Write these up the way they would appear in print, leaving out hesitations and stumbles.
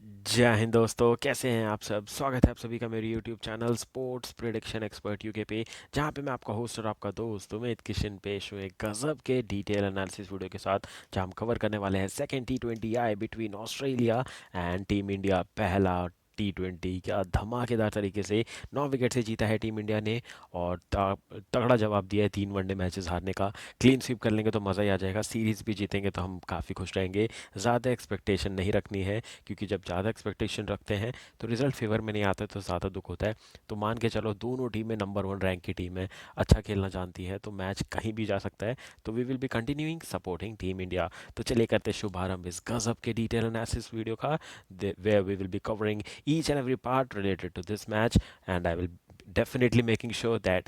जय हिंद दोस्तों, कैसे हैं आप सब। स्वागत है आप सभी का मेरे YouTube channel sports prediction expert UK पे, जहां पे मैं आपका होस्ट और आपका दोस्त उमेद किशन पेश हुए गजब के डिटेल एनालिसिस वीडियो के साथ, जहां हम कवर करने वाले हैं second T20 I between Australia and team India. पहला T20 क्या धमाकेदार तरीके से 9 विकेट से जीता है टीम इंडिया ने, और तगड़ा जवाब दिया है 3 वनडे मैचेस हारने का। क्लीन स्वीप कर लेंगे तो मज़ा ही आ जाएगा, सीरीज़ भी जीतेंगे तो हम काफ़ी खुश रहेंगे। ज़्यादा एक्सपेक्टेशन नहीं रखनी है, क्योंकि जब ज़्यादा एक्सपेक्टेशन रखते हैं तो रिजल्ट फेवर में नहीं आता, तो ज़्यादा दुख होता है। तो मान के चलो दोनों टीमें नंबर 1 रैंक की टीम है, अच्छा खेलना जानती है, तो मैच कहीं भी जा सकता है। तो we will be continuing supporting team India. तो चलिए करते शुभारंभ इस गजब के डिटेल एनालिसिस वीडियो का, where we will be covering each and every part related to this match, and I will definitely making sure that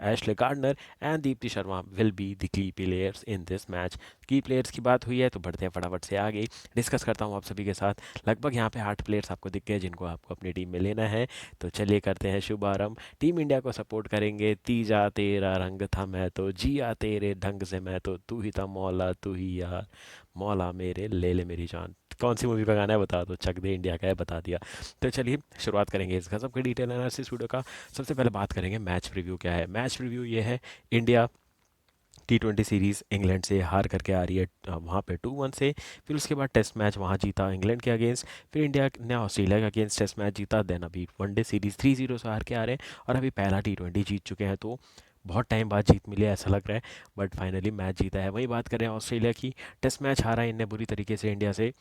Ashley Gardner and Deepti Sharma will be the key players in this match। की players की बात हुई है तो बढ़ते हैं फटाफट से आगे। डिस्कस करता हूँ आप सभी के साथ। लगभग यहाँ पे 8 प्लेयर्स आपको दिख गए जिनको आपको अपनी टीम में लेना है। तो चलिए करते हैं शुभारंभ। टीम इंडिया को सपोर्ट करेंगे। तीजा तेरा रंग था मैं तो जिया तेरे ढंग से, मैं तो तू ही था मौला तू ही यार, मौला मेरे ले ले मेरी जान। कौन सी मूवी का गाना है बता दो, चक दे इंडिया का है, बता दिया। तो चलिए शुरुआत करेंगे इस गजब के डिटेल एनालिसिस वीडियो का। सबसे पहले बात करेंगे मैच रिव्यू क्या है। मैच रिव्यू ये है, इंडिया T20 सीरीज़ इंग्लैंड से हार करके आ रही है वहाँ पे 2-1 से। फिर उसके बाद टेस्ट मैच वहाँ जीता इंग्लैंड के अगेंस्ट। फिर इंडिया ने ऑस्ट्रेलिया के अगेंस्ट टेस्ट मैच जीता। देन अभी वनडे सीरीज़ 3-0 से हार के आ रहे हैं, और अभी पहला T20 जीत चुके हैं। तो बहुत टाइम बाद जीत मिली है ऐसा लग रहा है, बट फाइनली मैच जीता है। वही बात करें ऑस्ट्रेलिया की, टेस्ट मैच हारा इनने बुरी तरीके से इंडिया से,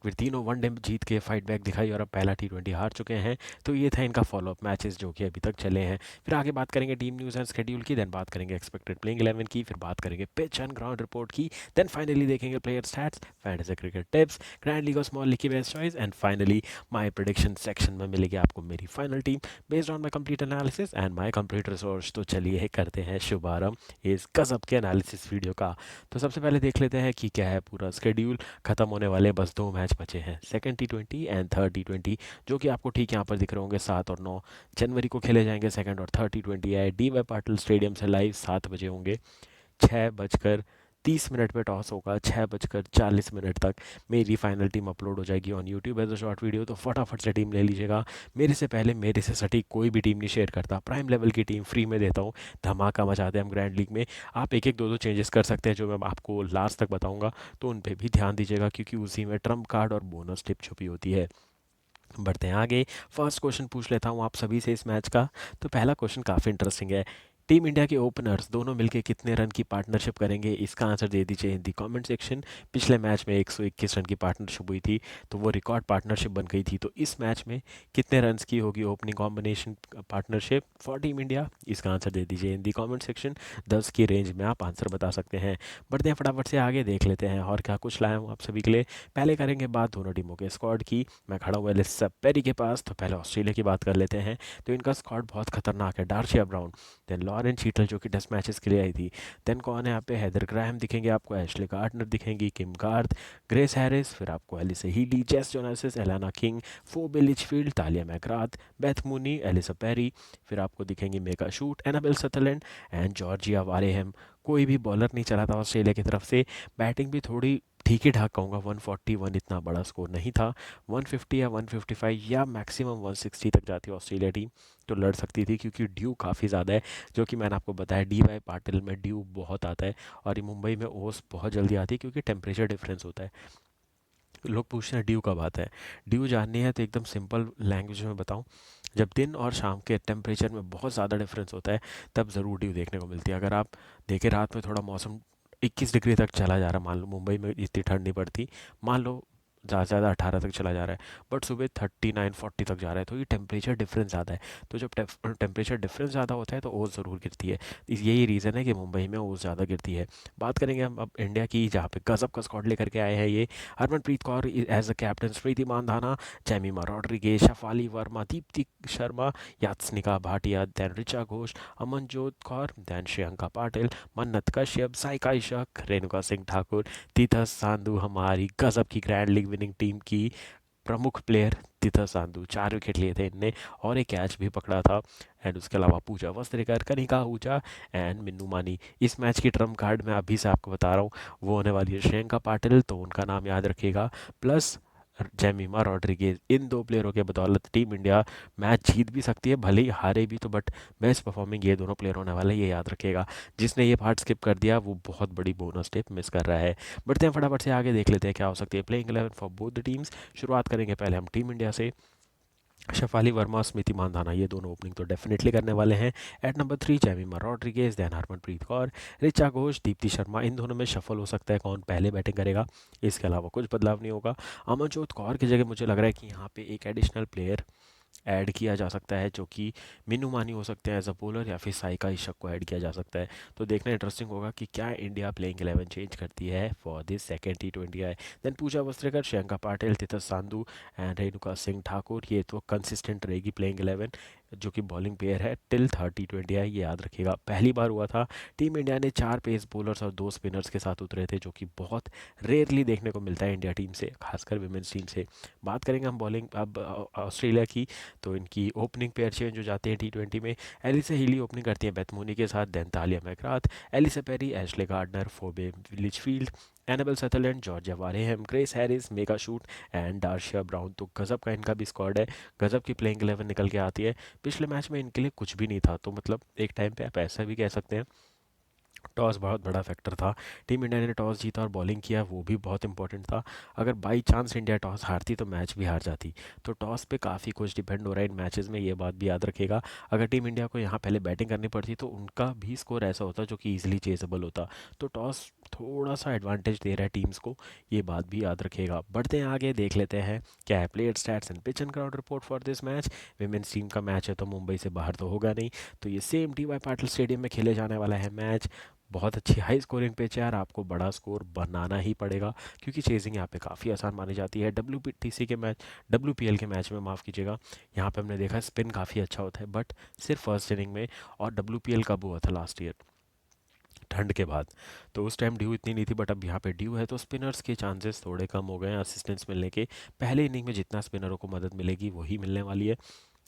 फिर तीनों वनडे जीत के फाइट बैक दिखाई, और अब पहला T20 हार चुके हैं। तो ये था इनका फॉलोअप मैचेस जो कि अभी तक चले हैं। फिर आगे बात करेंगे टीम न्यूज़ एंड शेड्यूल की, देन बात करेंगे एक्सपेक्टेड प्लेइंग 11 की, फिर बात करेंगे पिच एंड ग्राउंड रिपोर्ट की, देन फाइनली देखेंगे player stats, fantasy cricket tips, grand league और स्मॉल लीग की best choice, and finally my prediction section में मिलेगी आपको मेरी final team based on my complete analysis and my complete resource. तो चलिए करते हैं शुभारंभ इस गजब के एनालिसिस वीडियो का। तो सबसे पहले देख लेते हैं कि क्या है पूरा स्केड्यूल। खत्म होने वाले बस 2 मैच बचे हैं, second T20 and third T20, जो कि आपको ठीक यहाँ पर दिख रहे होंगे। 7 और 9 जनवरी को खेले जाएंगे सेकंड और थर्ड T20 है, डी वाई पाटिल स्टेडियम से लाइव 7 बजे होंगे। 6:30 पे टॉस होगा, 6:40 तक मेरी फाइनल टीम अपलोड हो जाएगी on YouTube as a short video. तो फटाफट से टीम ले लीजिएगा। मेरे से पहले मेरे से सटीक कोई भी टीम नहीं शेयर करता, प्राइम लेवल की टीम फ्री में देता हूँ। धमाका मचाते हैं हम ग्रैंड लीग में। आप एक एक दो दो चेंजेस कर सकते हैं जो मैं आपको लास्ट तक बताऊंगा, तो उन पर भी ध्यान दीजिएगा, क्योंकि उसी में ट्रम्प कार्ड और बोनस टिप छुपी होती है। बढ़ते हैं आगे। फर्स्ट क्वेश्चन पूछ लेता हूँ आप सभी से इस मैच का। तो पहला क्वेश्चन काफ़ी इंटरेस्टिंग है। टीम इंडिया के ओपनर्स दोनों मिलकर कितने रन की पार्टनरशिप करेंगे, इसका आंसर दे दीजिए इन दी कमेंट सेक्शन। पिछले मैच में 121 रन की पार्टनरशिप हुई थी, तो वो रिकॉर्ड पार्टनरशिप बन गई थी। तो इस मैच में कितने रन्स की होगी opening combination partnership for team India, इसका आंसर दे दीजिए इन दी कमेंट सेक्शन। 10 की रेंज में आप आंसर बता सकते हैं। बढ़ते हैं फटाफट से आगे, देख लेते हैं और क्या कुछ लाया हूँ आप सभी के लिए। पहले करेंगे बात दोनों टीमों के स्क्वाड की। मैं खड़ा हुआ एलिस पेरी के पास, तो पहले ऑस्ट्रेलिया की बात कर लेते हैं। तो इनका स्क्वाड बहुत खतरनाक है। डार्सिया ब्राउन, देन लॉरेन चीटल जो कि टेस्ट मैचेस के लिए आई थी, देन कौन है यहाँ पे, हैदर ग्राहम दिखेंगे आपको, एशले गार्डनर दिखेंगी, किम गार्थ, ग्रेस हैरिस, फिर आपको Alyssa Healy, Jess Jonassen, Alana King, Phoebe Litchfield, Tahlia McGrath, Beth Mooney, Ellyse Perry, फिर आपको दिखेंगी Megan Schutt, Annabel Sutherland and Georgia Wareham. कोई भी बॉलर नहीं चला था ऑस्ट्रेलिया की तरफ से। बैटिंग भी थोड़ी ठीक ही ठाक कहूँगा, 141 इतना बड़ा स्कोर नहीं था। 150 या 155 या मैक्सिमम 160 तक जाती है ऑस्ट्रेलिया टीम, तो लड़ सकती थी, क्योंकि ड्यू काफ़ी ज़्यादा है। जो कि मैंने आपको बताया, डी वाई पाटिल में ड्यू बहुत आता है, और ये मुंबई में ओस बहुत जल्दी आती है, क्योंकि टेम्परेचर डिफरेंस होता है। लोग पूछते हैं ड्यू कब आता है। ड्यू जाननी है तो एकदम सिंपल लैंग्वेज में बताऊं, जब दिन और शाम के टेम्परेचर में बहुत ज़्यादा डिफरेंस होता है, तब ज़रूर ड्यू देखने को मिलती है। अगर आप देखें रात में थोड़ा मौसम 21 डिग्री तक चला जा रहा है, मान लो मुंबई में इतनी ठंड नहीं पड़ती, मान लो ज़्यादा से ज़्यादा 18 तक चला जा रहा है, बट सुबह 39 40 तक जा रहा है, तो ये टेम्परेचर डिफरेंस ज़्यादा है। तो जब टेम्परेचर डिफरेंस ज़्यादा होता है तो ओस ज़रूर गिरती है। यही रीज़न है कि मुंबई में ओस ज़्यादा गिरती है। बात करेंगे हम अब इंडिया की, जहाँ पे गजब का स्क्वाड लेकर के आए हैं ये। Harmanpreet Kaur as a captain, Smriti Mandhana, Jemimah Rodrigues, Shafali Verma, Deepti Sharma, Yastika Bhatia, then Richa Ghosh, Amanjot Kaur, then Shreyanka Patil, Mannat Kashyap, Saika Ishaq, Renuka Singh Thakur, तीथस Sandhu, हमारी गजब की ग्रैंड लीग विनिंग टीम की प्रमुख प्लेयर। तीथस सांधु 4 विकेट लिए थे इनने, और एक कैच भी पकड़ा था। एंड उसके अलावा पूजा वस्त्रेकर, कनिका आहूजा एंड मिन्नू मानी। इस मैच की ट्रम्प कार्ड मैं अभी से आपको बता रहा हूँ, वो होने वाली है श्रियंका पाटिल, तो उनका नाम याद रखिएगा। प्लस जेमिमा रॉड्रिगेज, इन दो प्लेयरों के बदौलत टीम इंडिया मैच जीत भी सकती है, भले ही हारे भी तो, बट बेस्ट परफॉर्मिंग ये दोनों प्लेयर होने वाले हैं, ये याद रखिएगा। जिसने ये पार्ट स्किप कर दिया वो बहुत बड़ी बोनस टिप मिस कर रहा है। बढ़ते हैं फटाफट से आगे, देख लेते हैं क्या हो सकती है playing 11 for both the teams. शुरुआत करेंगे पहले हम टीम इंडिया से। शफाली वर्मा, स्मृति मानधाना, ये दोनों ओपनिंग तो डेफिनेटली करने वाले हैं। At number 3 Jemimah Rodrigues, then Harmanpreet Kaur, Richa Ghosh, Deepti Sharma. इन दोनों में शफल हो सकता है कौन पहले बैटिंग करेगा, इसके अलावा कुछ बदलाव नहीं होगा। अमनजोत कौर की जगह मुझे लग रहा है कि यहाँ पे एक एडिशनल प्लेयर ऐड किया जा सकता है, जो कि मिनू मानी हो सकते हैं एज अ बॉलर, या फिर साइका इशक को ऐड किया जा सकता है। तो देखना इंटरेस्टिंग होगा कि क्या इंडिया प्लेइंग 11 चेंज करती है for this second T20 I. Then Pooja Vastrakar, Shreyanka Patil, Titas Sadhu and Renuka Singh Thakur, ये तो कंसिस्टेंट रहेगी प्लेइंग 11, जो कि बॉलिंग पेयर है टिल थर्ड T20 आई, ये याद रखिएगा। पहली बार हुआ था टीम इंडिया ने 4 पेस बॉलर्स और 2 स्पिनर्स के साथ उतरे थे, जो कि बहुत रेयरली देखने को मिलता है इंडिया टीम से, खासकर विमेंस टीम से। बात करेंगे हम बॉलिंग अब ऑस्ट्रेलिया की, तो इनकी ओपनिंग पेयर चेंज हो जाती है T20 में। एलिसा हीली ओपनिंग करती है बेथमूनी के साथ, then Tahlia McGrath, Ellyse Perry, Ashleigh Gardner, Phoebe Litchfield, Annabel Sutherland, Georgia Wareham, Grace Harris, Megan Schutt and Darcie Brown. तो गजब का इनका भी स्क्वाड है, गजब की प्लेइंग 11 निकल के आती है। पिछले मैच में इनके लिए कुछ भी नहीं था, तो मतलब एक टाइम पे आप ऐसा भी कह सकते हैं टॉस बहुत बड़ा फैक्टर था। टीम इंडिया ने टॉस जीता और बॉलिंग किया, वो भी बहुत इंपॉर्टेंट था। अगर बाई चांस इंडिया टॉस हारती तो मैच भी हार जाती। तो टॉस पे काफ़ी कुछ डिपेंड हो रहा है इन मैचेस में, ये बात भी याद रखेगा। अगर टीम इंडिया को यहाँ पहले बैटिंग करनी पड़ती तो उनका भी स्कोर ऐसा होता जो कि ईजिली चेजेबल होता। तो टॉस थोड़ा सा एडवांटेज दे रहा है टीम्स को, ये बात भी याद रखेगा। बढ़ते हैं आगे, देख लेते हैं क्या है player stats and pitch and ground report for this match. Women's team का मैच है तो मुंबई से बाहर तो होगा नहीं, तो ये सेम DY पाटिल स्टेडियम में खेले जाने वाला है मैच। बहुत अच्छी हाई स्कोरिंग पिच है यार, आपको बड़ा स्कोर बनाना ही पड़ेगा, क्योंकि चेजिंग यहाँ पे काफ़ी आसान मानी जाती है। WPL के मैच में माफ़ कीजिएगा, यहाँ पे हमने देखा स्पिन काफ़ी अच्छा होता है, बट सिर्फ फर्स्ट इनिंग में। और WPL कब हुआ था लास्ट ईयर, ठंड के बाद, तो उस टाइम ड्यू इतनी नहीं थी, बट अब यहाँ पे ड्यू है, तो स्पिनर्स के चांसेस थोड़े कम हो गए हैं असिस्टेंस मिलने के। पहले इनिंग में जितना स्पिनरों को मदद मिलेगी वही मिलने वाली है।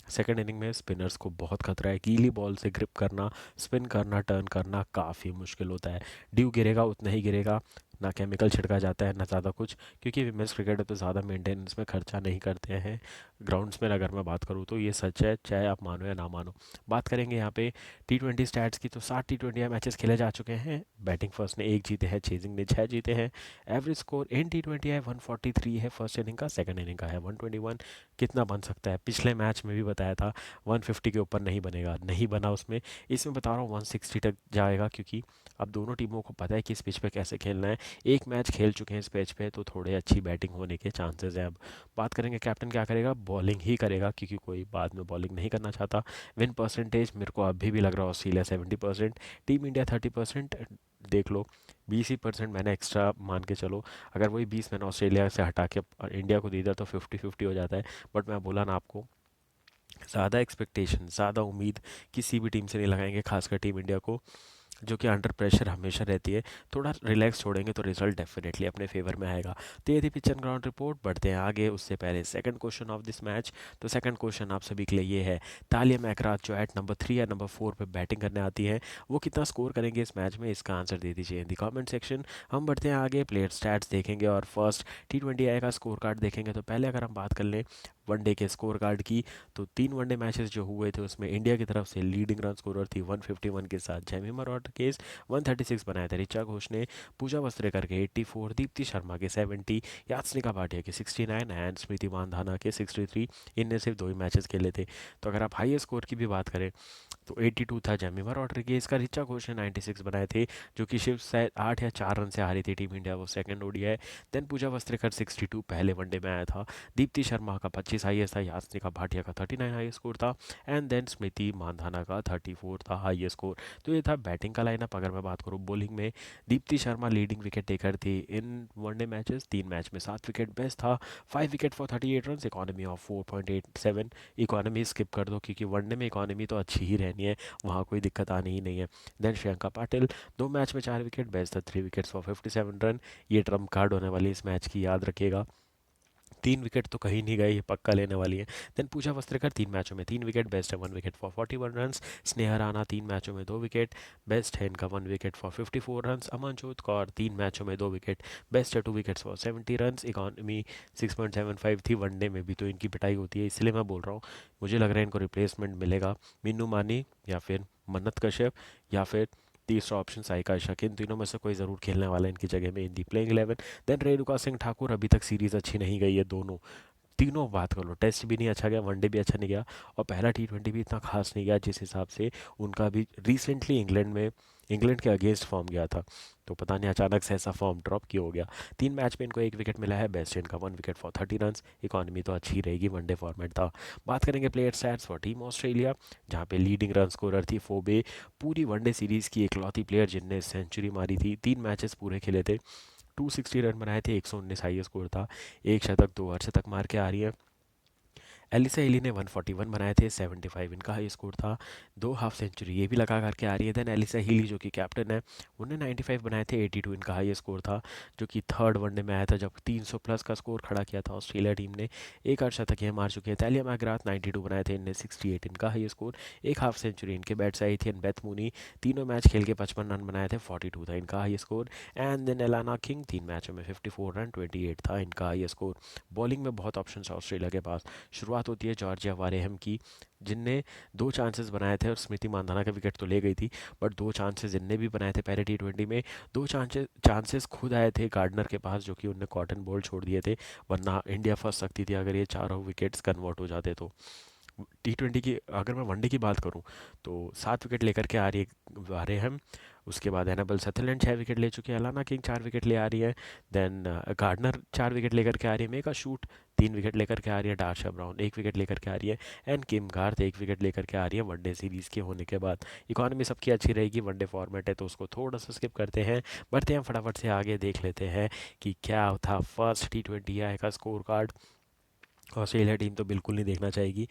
सेकंड इनिंग में स्पिनर्स को बहुत खतरा है, गीली बॉल से ग्रिप करना, स्पिन करना, टर्न करना काफ़ी मुश्किल होता है। ड्यू गिरेगा उतना ही गिरेगा, ना केमिकल छिड़का जाता है ना ज़्यादा कुछ, क्योंकि विमेंस क्रिकेट तो ज़्यादा मेंटेनेंस में खर्चा नहीं करते हैं ग्राउंड्स में। अगर मैं बात करूँ तो ये सच है, चाहे आप मानो या ना मानो। बात करेंगे यहाँ पे T20 स्टैट्स की, तो 7 T20 मैचेस खेले जा चुके हैं। बैटिंग फर्स्ट ने 1 जीते हैं, चेजिंग ने 6 जीते हैं। एवरेज स्कोर इन T20 है 143 है फर्स्ट इनिंग का, सेकंड इनिंग का है 121। कितना बन सकता है, पिछले मैच में भी बताया था 150 के ऊपर नहीं बनेगा, नहीं बना उसमें। इसमें बता रहा हूँ 160 तक जाएगा, क्योंकि अब दोनों टीमों को पता है कि इस पिच पे कैसे खेलना है। एक मैच खेल चुके हैं इस पिच पे, तो थोड़े अच्छी बैटिंग होने के चांसेस हैं। अब बात करेंगे कैप्टन क्या करेगा, बॉलिंग ही करेगा, क्योंकि कोई बाद में बॉलिंग नहीं करना चाहता। विन परसेंटेज मेरे को अभी भी लग रहा है ऑस्ट्रेलिया 70%, टीम इंडिया 30%। देख लो 20% मैंने एक्स्ट्रा मान के चलो, अगर वही 20 मैंने ऑस्ट्रेलिया से हटा के इंडिया को दे दिया तो 50-50 हो जाता है। बट मैं बोला ना आपको, ज़्यादा एक्सपेक्टेशन, ज़्यादा उम्मीद किसी भी टीम से नहीं लगाएंगे, खासकर टीम इंडिया को, जो कि अंडर प्रेशर हमेशा रहती है। थोड़ा रिलैक्स छोड़ेंगे तो रिजल्ट डेफिनेटली अपने फेवर में आएगा। तो ये थी पिच एंड ग्राउंड रिपोर्ट। बढ़ते हैं आगे, उससे पहले second question of this match. तो सेकंड क्वेश्चन आप सभी के लिए ये है, तालिया मैकग्राथ जो एट नंबर 3 या नंबर 4 पे बैटिंग करने आती है, वो कितना स्कोर करेंगे इस मैच में, इसका आंसर दे दीजिए इन द कमेंट सेक्शन। हम बढ़ते हैं आगे, प्लेयर स्टैट्स देखेंगे और फर्स्ट T20 आएगा, स्कोर कार्ड देखेंगे। तो पहले अगर हम बात कर लें वनडे के स्कोर कार्ड की, तो 3 वनडे मैचेस जो हुए थे उसमें इंडिया की तरफ से लीडिंग रन स्कोरर थी 151 के साथ जेमिमा रॉड्रिगेज, 136 बनाए थे ऋचा घोष ने, पूजा वस्त्रेकर के 84, दीप्ति शर्मा के 70, यास्निका भाटिया के 69 एंड स्मृति मानधाना के 63। इनने सिर्फ 2 ही मैचेस खेले थे। तो अगर आप हाई स्कोर की भी बात करें तो 82 था जेमिमा रॉड्रिगेज का, ऋचा घोष ने 96 बनाए थे, जो कि शिव शायद 8 या 4 रन से हारी थी टीम इंडिया, वो second ODI। Then Pooja Vastrakar 62 पहले वनडे में आया था, दीप्ति शर्मा का 25 हाईएस्ट था, यास्निका भाटिया का 39 हाई स्कोर था, एंड देन स्मृति मानधाना का 34 था हाई स्कोर। तो ये था बैटिंग का लाइनअप। अगर मैं बात करूँ बॉलिंग में, Deepti Sharma leading wicket taker थी इन वनडे मैचेस, 3 मैच में 7 विकेट, बेस्ट था 5 wicket for 38 run, economy of 4.87। Economy skip कर दो, क्योंकि वनडे में इकोनॉमी तो अच्छी ही रहनी है, वहाँ कोई दिक्कत आनी ही नहीं है। देन श्रियंका पाटिल 2 मैच में 4 विकेट, बेस्ट था 3 विकेट्स फॉर 57 रन। ये ट्रम्प कार्ड होने वाली इस मैच की, याद रखिएगा। 3 विकेट तो कहीं नहीं गए, ये पक्का लेने वाली है। देन पूजा वस्त्रेकर 3 मैचों में 3 विकेट, बेस्ट है 1 wicket for 41 runs. Sneha Rana 3 मैचों में 2 विकेट, बेस्ट है इनका 1 wicket for 54 runs. Amanjot Kaur 3 मैचों में 2 विकेट, बेस्ट है 2 विकेट्स फॉर 70 रन्स। इकॉनमी 6.75 थी, वनडे में भी तो इनकी पिटाई होती है, इसलिए मैं बोल रहा हूँ मुझे लग रहा है इनको रिप्लेसमेंट मिलेगा। मीनू मानी या फिर मन्नत कश्यप या फिर तीसरा ऑप्शन साइका शक, इन तीनों में से कोई ज़रूर खेलने वाला है इनकी जगह में इन दी प्लेइंग 11। देन रेणुका सिंह ठाकुर, अभी तक सीरीज़ अच्छी नहीं गई है दोनों, तीनों बात कर लो, टेस्ट भी नहीं अच्छा गया, वनडे भी अच्छा नहीं गया, और पहला T20 भी इतना खास नहीं गया जिस हिसाब से उनका भी रिसेंटली इंग्लैंड के अगेंस्ट फॉर्म गया था। तो पता नहीं अचानक से ऐसा फॉर्म ड्रॉप क्यों हो गया। 3 मैच में इनको 1 विकेट मिला है, बेस्ट इनका 1 विकेट फॉर 30 रन्स। इकॉनमी तो अच्छी रहेगी, वनडे फॉर्मेट था। बात करेंगे player stats for team Australia, जहाँ पे लीडिंग रन स्कोरर थी फोबे, पूरी वनडे सीरीज़ की इकलौती प्लेयर जिनने सेंचुरी मारी थी, 3 मैचेस पूरे खेले थे, 260 रन बनाए थे, 119 हाई स्कोर था, एक शतक 2 अर्धशतक मार के आ रही है। एलिसा हिली ने 141 बनाए थे, 75 इनका हाई स्कोर था, 2 हाफ सेंचुरी ये भी लगा करके आ रही है। देन एलिसा हिली जो कि कैप्टन है, उन्हें 95 बनाए थे, 82 इनका हाई स्कोर था, जो कि थर्ड वनडे में आया था जब 300 प्लस का स्कोर खड़ा किया था ऑस्ट्रेलिया टीम ने। एक अर्धशतक ये मार चुके हैं। तालिया मैग्राथ 92 बनाए थे, इनने 68 इनका हाई स्कोर, 1 हाफ सेंचुरी इनके बैट से आई थी। एंड बेथ मूनी तीनों मैच खेल के 55 रन बनाए थे, 42 था इनका high score. And then Alana King 3 मैचों में 54 रन, 28 था इनका हाई स्कोर। बॉलिंग में बहुत ऑप्शन है ऑस्ट्रेलिया के पास। शुरुआत होती है जॉर्जिया वारेहम की, जिनने 2 चांसेस बनाए थे और स्मृति मानधाना का विकेट तो ले गई थी, बट 2 चांसेस इनने भी बनाए थे पहले T20 में। 2 चांसेस खुद आए थे गार्डनर के पास, जो कि उनने कॉटन बॉल छोड़ दिए थे, वरना इंडिया फंस सकती थी अगर ये चारों विकेट्स कन्वर्ट हो जाते तो। T20 की अगर मैं वनडे की बात करूं तो 7 विकेट लेकर के आ रहे हैं। उसके बाद एनाबल सथरलैंड 6 विकेट ले चुके हैं, अलाना किंग 4 विकेट ले आ रही है। देन गार्डनर 4 विकेट लेकर के आ रही है, मेका शूट 3 विकेट लेकर के आ रही है, डार्शा ब्राउन 1 विकेट लेकर के आ रही है, एंड किम गार्थ 1 विकेट लेकर के आ रही है वनडे सीरीज़ के होने के बाद। इकॉनमी सबकी अच्छी रहेगी, वनडे फॉर्मेट है तो उसको थोड़ा सा स्किप करते हैं, बढ़ते हैं फटाफट से आगे, देख लेते हैं कि क्या था फर्स्ट T20 आई का स्कोर कार्ड। ऑस्ट्रेलिया टीम तो बिल्कुल नहीं देखना चाहेगी।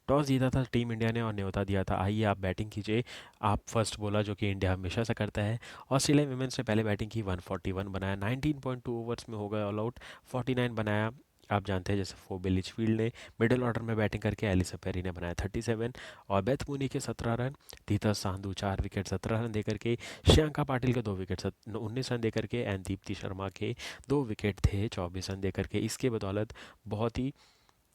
टॉस जीता था टीम इंडिया ने और न्योता दिया था, आइए आप बैटिंग कीजिए, आप फर्स्ट बोला, जो कि इंडिया हमेशा से करता है। ऑस्ट्रेलिया विमेंस ने पहले बैटिंग की, 141 बनाया, 19.2 ओवर्स में हो गए ऑल आउट, 49 बनाया। आप जानते हैं जैसे फोबे लिचफील्ड ने मिडिल ऑर्डर में बैटिंग करके, एलिसा पेरी ने बनाया 37 और बेथ मूनी के 17 रन, तीतर सांधू 4 विकेट 17 रन देकर के, श्रियंका पाटिल के 2 विकेट 19 रन देकर के, एंड दीप्ति शर्मा के 2 विकेट थे 24 रन देकर के। इसके बदौलत बहुत ही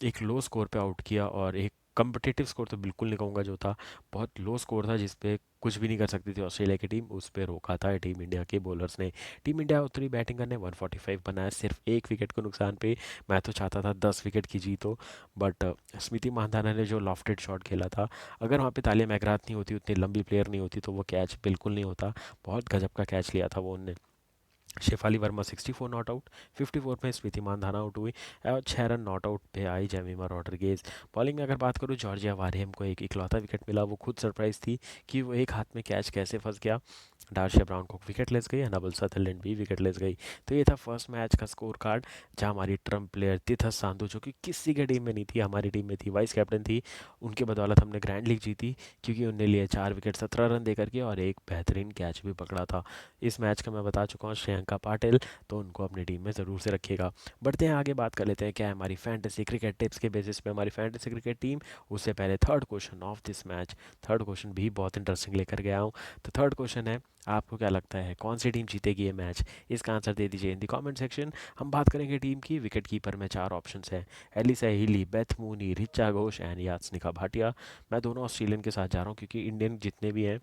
एक लो स्कोर पे आउट किया, और एक कम्पिटिटिव स्कोर तो बिल्कुल नहीं कहूँगा जो था, बहुत लो स्कोर था जिस पे कुछ भी नहीं कर सकती थी ऑस्ट्रेलिया की टीम, उस पे रोका था टीम इंडिया के बॉलर्स ने। टीम इंडिया उतरी बैटिंग करने, 145 बनाया सिर्फ 1 विकेट के नुकसान पे। मैं तो चाहता था 10 विकेट की जीत हो, बट स्मृति मानधाना ने जो लॉफ्टेड शॉट खेला था, अगर वहाँ पे तालिया मैकग्राथ नहीं होती, उतनी लंबी प्लेयर नहीं होती, तो वो कैच बिल्कुल नहीं होता। बहुत गजब का कैच लिया था वो उनने। शेफाली वर्मा 64 नॉट आउट, 54 में स्मृति मानधाना आउट हुई, और 6 रन नॉट आउट पे आई जेमिमा रॉड्रिगेज। बॉलिंग में अगर बात करूँ, जॉर्जिया वारेहम को एक इकलौता विकेट मिला, वो खुद सरप्राइज थी कि वो एक हाथ में कैच कैसे फंस गया। डार्शा ब्राउन को विकेट लेस गई, एनाबल सदरलैंड भी विकेट लेस गई। तो ये था फर्स्ट मैच का स्कोर कार्ड, जहाँ हमारी ट्रम्प प्लेयर तिथस सांधू, जो कि किसी की टीम में नहीं थी, हमारी टीम में थी, वाइस कैप्टन थी, उनके बदौलत हमने ग्रैंड लीग जीती, क्योंकि उनने लिए 4 विकेट 17 रन देकर के और एक बेहतरीन कैच भी पकड़ा था। इस मैच का मैं बता चुका हूँ, श्रेयंका पाटिल, तो उनको अपनी टीम में ज़रूर से रखिएगा। बढ़ते हैं आगे, बात कर लेते हैं क्या है हमारी फैंटेसी क्रिकेट टिप्स के बेसिस पे हमारी फैंटेसी क्रिकेट टीम। उससे पहले third question of this match, third question भी बहुत इंटरेस्टिंग लेकर गया हूँ। तो थर्ड क्वेश्चन है, आपको क्या लगता है कौन सी टीम जीतेगी ये मैच? इसका आंसर दे दीजिए इन द कमेंट सेक्शन। हम बात करेंगे टीम की। विकेट कीपर में 4 ऑप्शंस हैं, Alyssa Healy, Beth Mooney, Richa Ghosh and Yastika Bhatia. मैं दोनों ऑस्ट्रेलियन के साथ जा रहा हूँ, क्योंकि इंडियन जितने भी हैं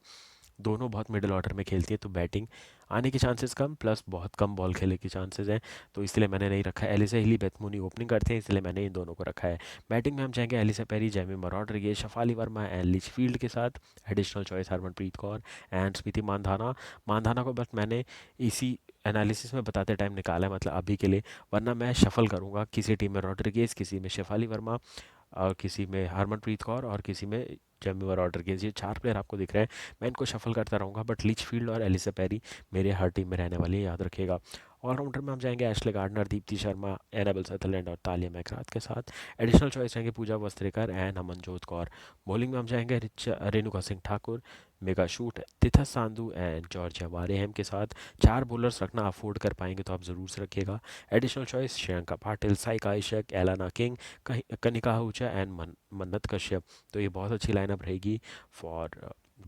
दोनों बहुत मिडिल ऑर्डर में खेलती है, तो बैटिंग आने के चांसेस कम, प्लस बहुत कम बॉल खेलने के चांसेस हैं, तो इसलिए मैंने नहीं रखा है। एलिसा हिली, बेथमुनी ओपनिंग करते हैं, इसलिए मैंने इन दोनों को रखा है। बैटिंग में हम चाहेंगे Ellyse Perry, Jemimah Rodrigues, Shafali Verma and Litchfield के साथ, additional choice Harmanpreet Kaur and Smriti Mandhana. Mandhana को बस मैंने इसी एनालिसिस में बताते टाइम निकाला है, मतलब अभी के लिए, वरना मैं शफल करूंगा, किसी टीम में रॉड्रिगेज, किसी में शेफाली वर्मा, और किसी में हरमनप्रीत कौर और किसी में जेमी रॉड्रिगेज। ये 4 प्लेयर आपको दिख रहे हैं। मैं इनको शफल करता रहूँगा, बट लिचफील्ड और एलिसा पेरी मेरे हर टीम में रहने वाली है, याद रखिएगा। ऑलराउंडर में हम जाएंगे Ashleigh Gardner, Deepti Sharma, Annabel Sutherland और तालिया मैकराथ के साथ। एडिशनल चॉइस रहेंगे पूजा वस्त्रेकर एंड अमनजोत कौर। बॉलिंग में हम जाएंगे Renuka Singh Thakur, Megan Schutt, Titas Sadhu and Georgia Wareham के साथ। 4 बॉलर्स रखना अफोर्ड कर पाएंगे तो आप ज़रूर से रखिएगा। Additional choice Shreyanka Patil, Saika Ishaque, Alana King, Kanika Ahuja and Mannat Kashyap. तो ये बहुत अच्छी लाइनअप रहेगी फॉर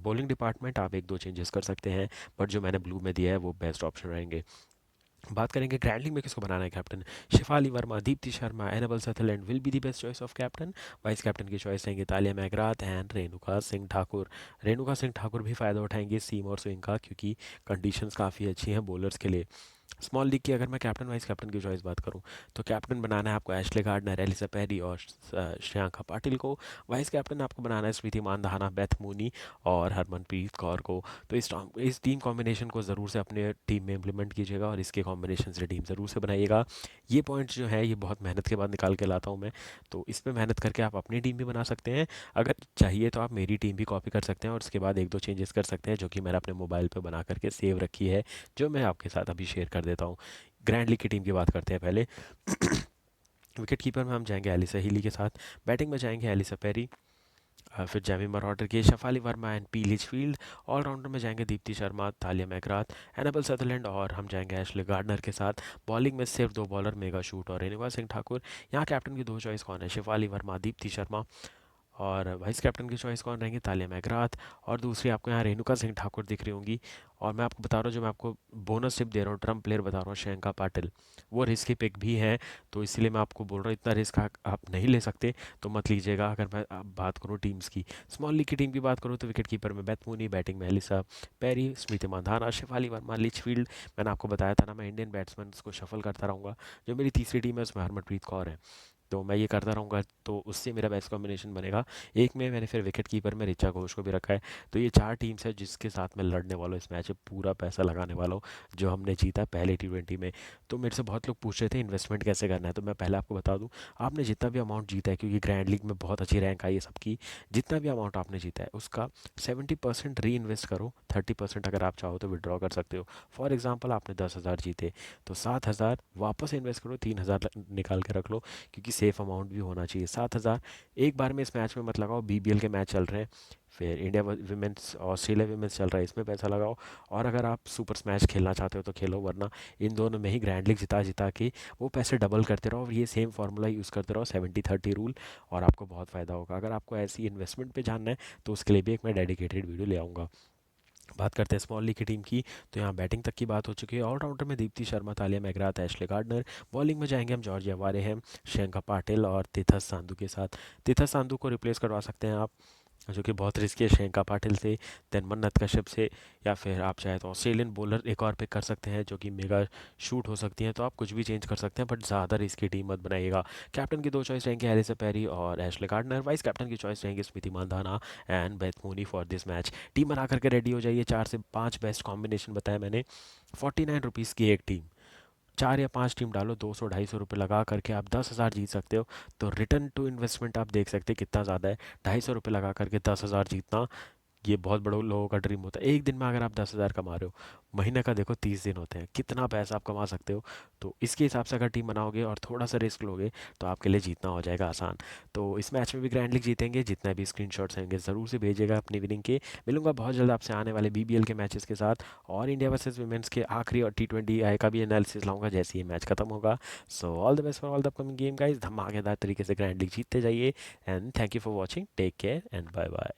बॉलिंग डिपार्टमेंट। आप एक दो चेंजेस कर सकते हैं, बट जो मैंने ब्लू में दिया है वो बेस्ट ऑप्शन रहेंगे। बात करेंगे ग्रैंड लीग में किसको बनाना है captain. Shafali Verma, Deepti Sharma, Annabel Sutherland will be the best choice of captain. Vice captain की चॉइस रहेंगे Tahlia McGrath and Renuka Singh Thakur. Renuka Singh Thakur भी फ़ायदा उठाएंगे सीम और स्विंग का, क्योंकि कंडीशंस काफ़ी अच्छी हैं बॉलर्स के लिए। स्मॉल लीग की अगर मैं कैप्टन वाइस कैप्टन की चॉइस बात करूं, तो कैप्टन बनाना है आपको एशले गार्डनर, एलिसा पेरी और श्रेयांका पाटिल को। वाइस कैप्टन आपको बनाना है स्मृति मानधाना, बेथ मूनी और हरमनप्रीत कौर को। तो इस टीम कॉम्बिनेशन को ज़रूर से अपने टीम में इम्प्लीमेंट कीजिएगा और इसके कॉम्बिनेशन से टीम ज़रूर से बनाइएगा। ये पॉइंट्स जो है ये बहुत मेहनत के बाद निकाल के लाता हूँ मैं, तो इस पर मेहनत करके आप अपनी टीम भी बना सकते हैं। अगर चाहिए तो आप मेरी टीम भी कॉपी कर सकते हैं और उसके बाद एक दो चेंजेस कर सकते हैं, जो कि मैंने अपने मोबाइल पर बना करके सेव रखी है, जो मैं आपके साथ अभी शेयर कर देता हूँ। ग्रैंड लीग की टीम की बात करते हैं पहले। विकेट कीपर में हम जाएंगे एलिसा हीली के साथ। बैटिंग में जाएंगे एलिसा पेरी, फिर Jemi Rodrigues, Shafali Verma and P Litchfield. Allrounder में जाएंगे Deepti Sharma, Tahlia McGrath, Annabel Sutherland और हम जाएंगे एशले गार्डनर के साथ। बॉलिंग में सिर्फ 2 बॉलर, मेगा शूट और रेणुका सिंह ठाकुर। यहाँ कैप्टन की 2 चॉइस कौन है, शिफाली वर्मा, दीप्ति शर्मा। और वाइस कैप्टन की चॉइस कौन रहेंगी, तालिया मैकग्राथ। और दूसरी आपको यहाँ रेणुका सिंह ठाकुर दिख रही होंगी। और मैं आपको बता रहा हूँ, जो मैं आपको बोनस टिप दे रहा हूँ, ट्रम्प प्लेयर बता रहा हूँ, श्रेयंका पाटिल, वो रिस्की पिक भी है। तो इसलिए मैं आपको बोल रहा हूँ, इतना रिस्क आप नहीं ले सकते तो मत लीजिएगा। अगर मैं बात करूँ टीम्स की, स्मॉल लीग की टीम की बात करूँ, तो विकेट कीपर में बेथ मूनी, बैटिंग में एलिसा पेरी, स्मृति मानधाना, शिफाली वर्मा, लिचफील्ड। मैंने आपको बताया था ना, मैं इंडियन बैट्समैन को शफल करता रहूँगा। जो मेरी तीसरी टीम है उसमें हरमनप्रीत कौर है, तो मैं ये करता रहूँगा, तो उससे मेरा बेस्ट कॉम्बिनेशन बनेगा। एक में मैंने फिर विकेट कीपर में ऋचा घोष को भी रखा है। तो ये 4 टीम्स है जिसके साथ मैं लड़ने वाला हूँ इस मैच में, पूरा पैसा लगाने वाला हूँ जो हमने जीता पहले T20 में। तो मेरे से बहुत लोग पूछ रहे थे इन्वेस्टमेंट कैसे करना है, तो मैं पहले आपको बता दूँ, आपने जितना भी अमाउंट जीता है, क्योंकि ग्रैंड लीग में बहुत अच्छी रैंक आई है सबकी, जितना भी अमाउंट आपने जीता है उसका 70% री इन्वेस्ट करो, 30% अगर आप चाहो तो विड्रॉ कर सकते हो। फॉर एग्जाम्पल आपने 10,000 जीते, तो 7,000 वापस इन्वेस्ट करो, 3,000 निकाल के रख लो, क्योंकि सेफ अमाउंट भी होना चाहिए। 7,000 एक बार में इस मैच में मत लगाओ, BBL के मैच चल रहे हैं, फिर इंडिया विमेंस ऑस्ट्रेलिया विमेंस चल रहा है, इसमें पैसा लगाओ। और अगर आप सुपर स्मैश खेलना चाहते हो तो खेलो, वरना इन दोनों में ही ग्रैंड लीग जिता जिता के वो पैसे डबल करते रहो और ये सेम फार्मूला यूज़ करते रहो, 70-30 रूल, और आपको बहुत फ़ायदा होगा। अगर आपको ऐसी इन्वेस्टमेंट पे जानना है तो उसके लिए भी एक मैं डेडिकेटेड वीडियो ले आऊँगा। बात करते हैं स्मॉल लीग की टीम की, तो यहाँ बैटिंग तक की बात हो चुकी है। ऑलराउंडर में Deepti Sharma, Tahlia McGrath, Ashleigh Gardner. Bowling में जाएंगे हम जॉर्जिया वारेहम, श्रेयंका पाटिल और तिथस सांधु के साथ। तिथस सांधु को रिप्लेस करवा सकते हैं आप, जो कि बहुत रिस्की है, श्रेयंका पाटिल से, देन मन्नत कश्यप से, या फिर आप चाहे तो ऑस्ट्रेलियन बॉलर एक और पिक कर सकते हैं जो कि मेगा शूट हो सकती हैं। तो आप कुछ भी चेंज कर सकते हैं, बट ज़्यादा रिस्की टीम मत बनाइएगा। कैप्टन की 2 चॉइस रहेंगी, एलिसा पेरी और एशले गार्डनर। वाइस कैप्टन की चॉइस रहेंगी Smriti Mandhana and Beth Mooney for this match. Team बना करके रेडी हो जाइए। 4 से 5 बेस्ट कॉम्बिनेशन बताया मैंने। 49 रुपीज़ की एक टीम, 4 या 5 टीम डालो, 200-250 रुपये लगा करके आप 10,000 जीत सकते हो। तो रिटर्न टू इन्वेस्टमेंट आप देख सकते हैं कितना ज़्यादा है। 250 रुपये लगा करके 10,000 जीतना, ये बहुत बड़े लोगों का ड्रीम होता है। एक दिन में अगर आप 10,000 कमा रहे हो, महीने का देखो 30 दिन होते हैं, कितना पैसा आप कमा सकते हो। तो इसके हिसाब से अगर टीम बनाओगे और थोड़ा सा रिस्क लोगे तो आपके लिए जीतना हो जाएगा आसान। तो इस मैच में भी ग्रैंड लीग जीतेंगे, जितने भी स्क्रीनशॉट्स होंगे ज़रूर से भेजिएगा अपनी विनिंग के। मिलूंगा बहुत जल्द आपसे आने वाले BBL के मैचेस के साथ, और इंडिया वर्सेस वुमेंस के आखिरी और T20 आई का भी एनालिसिस लाऊंगा जैसे ये मैच खत्म होगा। So all the best for all the upcoming game guys, धमाकेदार तरीके से ग्रैंड लीग जीतते जाइए। And thank you for watching, take care and bye bye.